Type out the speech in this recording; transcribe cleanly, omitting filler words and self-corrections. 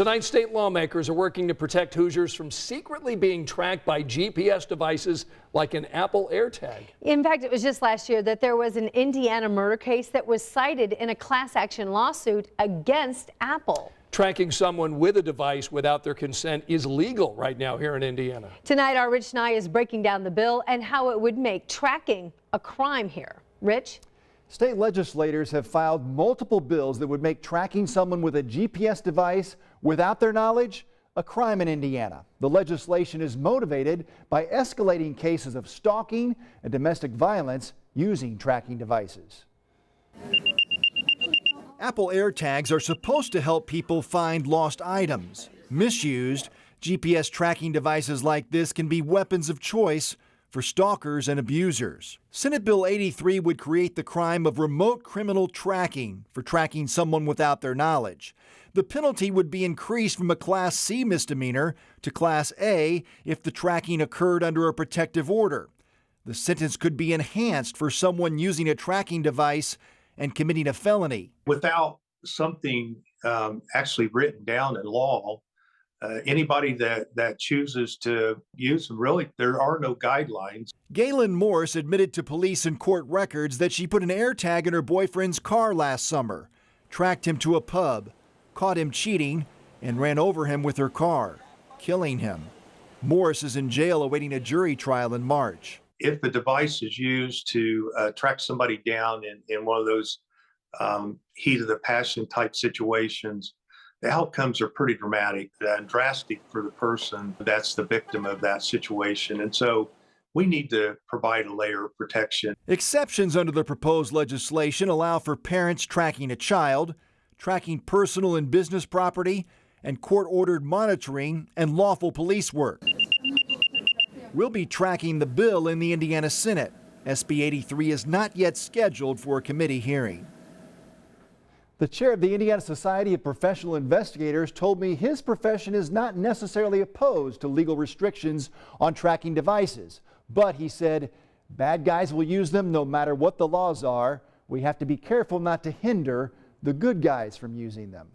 Tonight, state lawmakers are working to protect Hoosiers from secretly being tracked by GPS devices like an Apple Airtag. In fact, it was just last year that there was an Indiana murder case that was cited in a class action lawsuit against Apple. Tracking someone with a device without their consent is legal right now here in Indiana. Tonight, our Rich Nye is breaking down the bill and how it would make tracking a crime here. Rich? State legislators have filed multiple bills that would make tracking someone with a GPS device without their knowledge a crime in Indiana. The legislation is motivated by escalating cases of stalking and domestic violence using tracking devices. Apple Airtags are supposed to help people find lost items. Misused, GPS tracking devices like this can be weapons of choice for stalkers and abusers. Senate Bill 83 would create the crime of remote criminal tracking for tracking someone without their knowledge. The penalty would be increased from a Class C misdemeanor to Class A if the tracking occurred under a protective order. The sentence could be enhanced for someone using a tracking device and committing a felony. Without something actually written down in law, anybody that chooses to use them, really, there are no guidelines. Galen Morse admitted to police and court records that she put an AirTag in her boyfriend's car last summer, tracked him to a pub, caught him cheating, and ran over him with her car, killing him. Morse is in jail awaiting a jury trial in March. If the device is used to track somebody down in one of those heat of the passion type situations, the outcomes are pretty dramatic and drastic for the person that's the victim of that situation. And so we need to provide a layer of protection. Exceptions under the proposed legislation allow for parents tracking a child, tracking personal and business property, and court-ordered monitoring and lawful police work. We'll be tracking the bill in the Indiana Senate. SB 83 is not yet scheduled for a committee hearing. The chair of the Indiana Society of Professional Investigators told me his profession is not necessarily opposed to legal restrictions on tracking devices. But he said, bad guys will use them no matter what the laws are. We have to be careful not to hinder the good guys from using them.